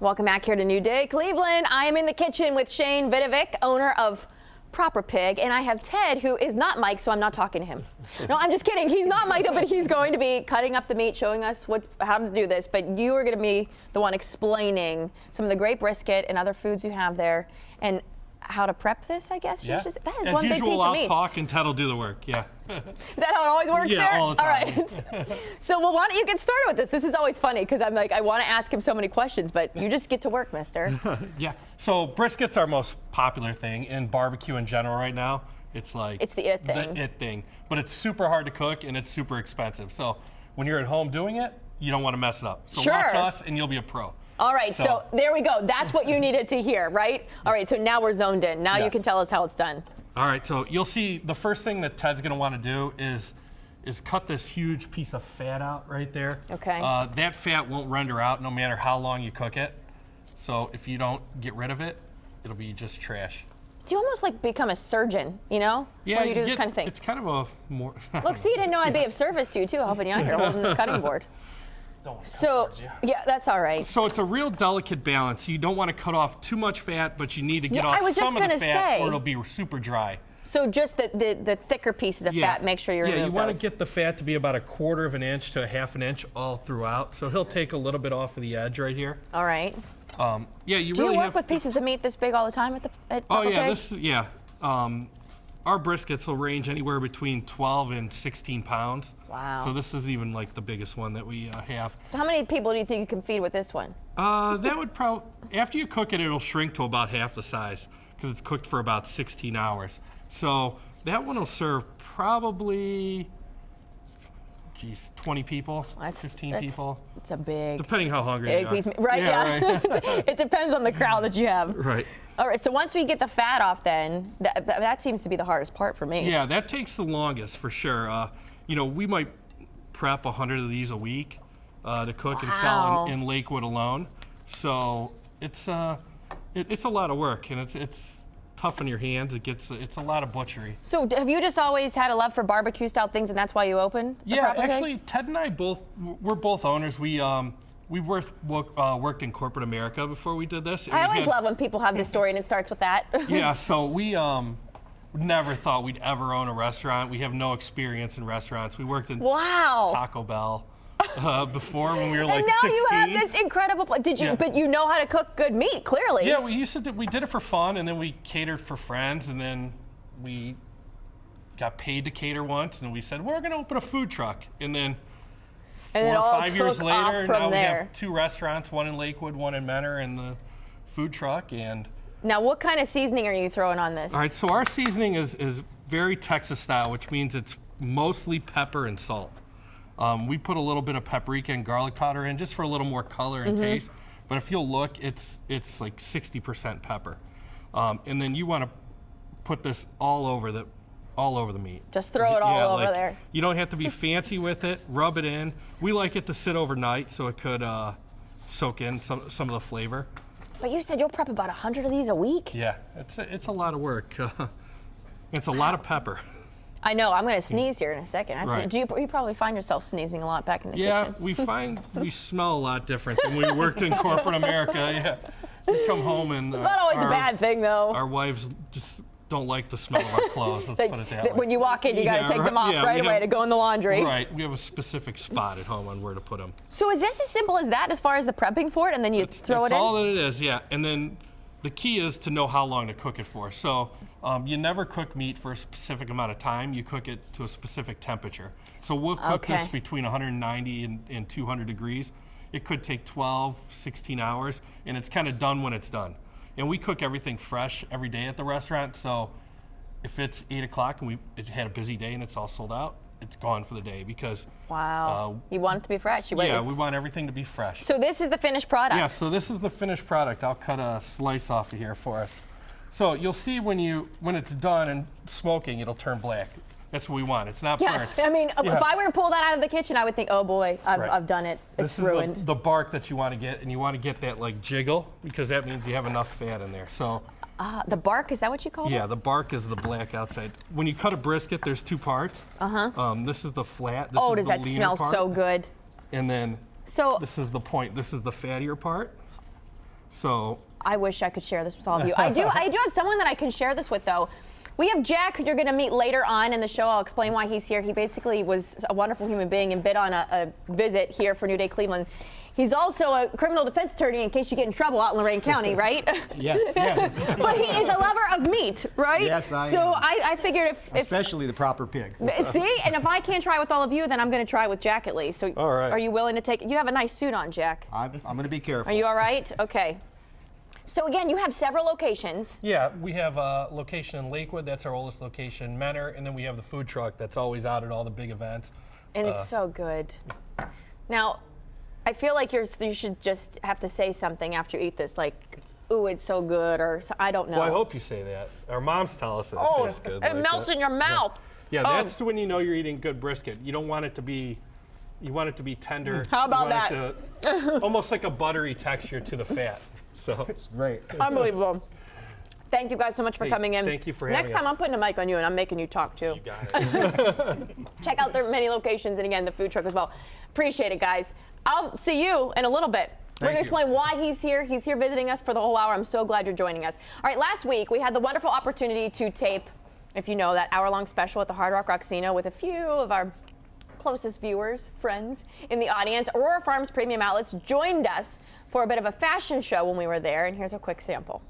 Welcome back here to New Day, Cleveland. I am in the kitchen with Shane Vidovic, owner of Proper Pig, and I have Ted, who is not Mike, so I'm not talking to him. No, I'm just kidding. He's not Mike, but he's going to be cutting up the meat, showing us how to do this. But you are going to be the one explaining some of the great brisket and other foods you have there, and how to prep this, I guess. Yeah. That is As one usual, big piece of meat. I'll talk and Ted will do the work. Yeah. Is that how it always works there? All the time. All right. So, well, why don't you get started with this? This is always funny because I'm like, I want to ask him so many questions, but you just get to work, mister. Yeah. So brisket's our most popular thing in barbecue in general right now. It's like It's the it thing. The it thing. But it's super hard to cook and it's super expensive. So when you're at home doing it, you don't want to mess it up. So Sure. watch us and you'll be a pro. All right, so there we go. That's what you needed to hear, right? All right, so now we're zoned in. Now you Yes. can tell us how it's done. All right, so you'll see the first thing that Ted's gonna want to do is cut this huge piece of fat out right there. Okay. That fat won't render out no matter how long you cook it. So if you don't get rid of it, it'll be just trash. Do you almost like become a surgeon, you know? Yeah, when you do this kind of thing. It's kind of a more. Look, see, you didn't know I'd be of service to you too, helping you out here holding this cutting board. So, yeah, that's all right. So it's a real delicate balance. You don't want to cut off too much fat, but you need to get off I was just some of the gonna fat say. or it'll be super dry. So just the thicker pieces of fat, make sure you remove Yeah, you want those. to get the fat to be about 1/4 of an inch to 1/2 an inch all throughout. So he'll take a little bit off of the edge right here. All right. Yeah, you Do really you work have with pieces of meat this big all the time at Proper Pig? Our briskets will range anywhere between 12 and 16 pounds. Wow. So this is even like the biggest one that we have. So how many people do you think you can feed with this one? That would probably, after you cook it, it'll shrink to about half the size because it's cooked for about 16 hours. So that one will serve probably, 20 people, 15 people. It's a big, depending how hungry big they are. piece of meat. Right, yeah. Right. It depends on the crowd that you have. Right. All right, so once we get the fat off then, that seems to be the hardest part for me. Yeah, that takes the longest for sure. You know, we might prep 100 of these a week to cook and sell in Lakewood alone. So it's a lot of work, and it's tough on your hands. It's a lot of butchery. So have you just always had a love for barbecue style things, and that's why you opened the Yeah, Proper Pig? actually, Ted and I we're both owners. We worked in corporate America before we did this. I always love when people have this story and it starts with that. Yeah, so we never thought we'd ever own a restaurant. We have no experience in restaurants. We worked in Taco Bell before when we were like 16. And now you have this incredible. But you know how to cook good meat, clearly. Yeah, we did it for fun, and then we catered for friends, and then we got paid to cater once, and we said we're going to open a food truck, and then. 4 or 5 years later, now we have 2 restaurants, one in Lakewood, one in Menor, and the food truck. And now, what kind of seasoning are you throwing on this? all right, so our seasoning is very Texas style, which means it's mostly pepper and salt. We put a little bit of paprika and garlic powder in just for a little more color and taste. But if you'll look, it's like 60% pepper. And then you want to put this all over the meat. Just throw it all over there. You don't have to be fancy with it. Rub it in. We like it to sit overnight so it could soak in some of the flavor. But you said you'll prep about 100 of these a week? Yeah, it's a lot of work. It's a lot of pepper. I know. I'm going to sneeze here in a second. Right. Do you probably find yourself sneezing a lot back in the kitchen? Yeah, we find we smell a lot different than we worked in corporate America. Yeah, we come home and it's not always a bad thing, though. Our wives just don't like the smell of our clothes. Let's put it that way. When you walk in, you got to take them off right away to go in the laundry. Right. We have a specific spot at home on where to put them. So is this as simple as that, as far as the prepping for it, and then you throw it in? That's all that it is. Yeah, and then the key is to know how long to cook it for. So you never cook meat for a specific amount of time. You cook it to a specific temperature. So we'll cook this between 190 and 200 degrees. It could take 12, 16 hours, and it's kind of done when it's done. And we cook everything fresh every day at the restaurant. So if it's 8 o'clock and it had a busy day and it's all sold out, it's gone for the day because. Wow. You want it to be fresh. We want everything to be fresh. So this is the finished product. Yeah, so this is the finished product. I'll cut a slice off of here for us. So you'll see when it's done and smoking, it'll turn black. That's what we want. It's not burnt. I mean, if I were to pull that out of the kitchen, I would think, oh boy, I've done it. It's ruined. This is the bark that you want to get, and you want to get that like jiggle because that means you have enough fat in there. So. The bark, is that what you call it? Yeah, the bark is the black outside. When you cut a brisket, there's 2 parts. This is the flat. This is does that smell so good? And then this is the point. This is the fattier part. So I wish I could share this with all of you. I do have someone that I can share this with, though. We have Jack, who you're going to meet later on in the show. I'll explain why he's here. He basically was a wonderful human being and bid on a visit here for New Day Cleveland. He's also a criminal defense attorney in case you get in trouble out in Lorain County, right? Yes. But he is a lover of meat, right? Yes, I So am. I figured if Especially the proper pig. see, and if I can't try with all of you, then I'm going to try with Jack at least. So all right. Are you willing to take it? You have a nice suit on, Jack. I'm going to be careful. Are you all right? Okay. So again, you have several locations. yeah, we have a location in Lakewood. That's our oldest location, Menor, and then we have the food truck that's always out at all the big events. And it's so good. Now, I feel like you should just have to say something after you eat this, like, ooh, it's so good, or I don't know. Well, I hope you say that. Our moms tell us that it Oh, tastes good. it like melts that. in your mouth. Yeah, Oh. that's when you know you're eating good brisket. You don't want it to be, you want it to be tender. How about you want it to, almost like a buttery texture to the fat. So Great. Unbelievable. Thank you guys so much for coming in. thank you for having Next time us. I'm putting a mic on you and I'm making you talk too. you got it. Check out their many locations and again, the food truck as well. Appreciate it, guys. I'll see you in a little bit. We're going to explain why he's here. He's here visiting us for the whole hour. I'm so glad you're joining us. All right, last week we had the wonderful opportunity to tape, if you know, that hour-long special at the Hard Rock Rocksino with a few of our closest viewers, friends in the audience. Aurora Farms Premium Outlets joined us for a bit of a fashion show when we were there, and here's a quick sample.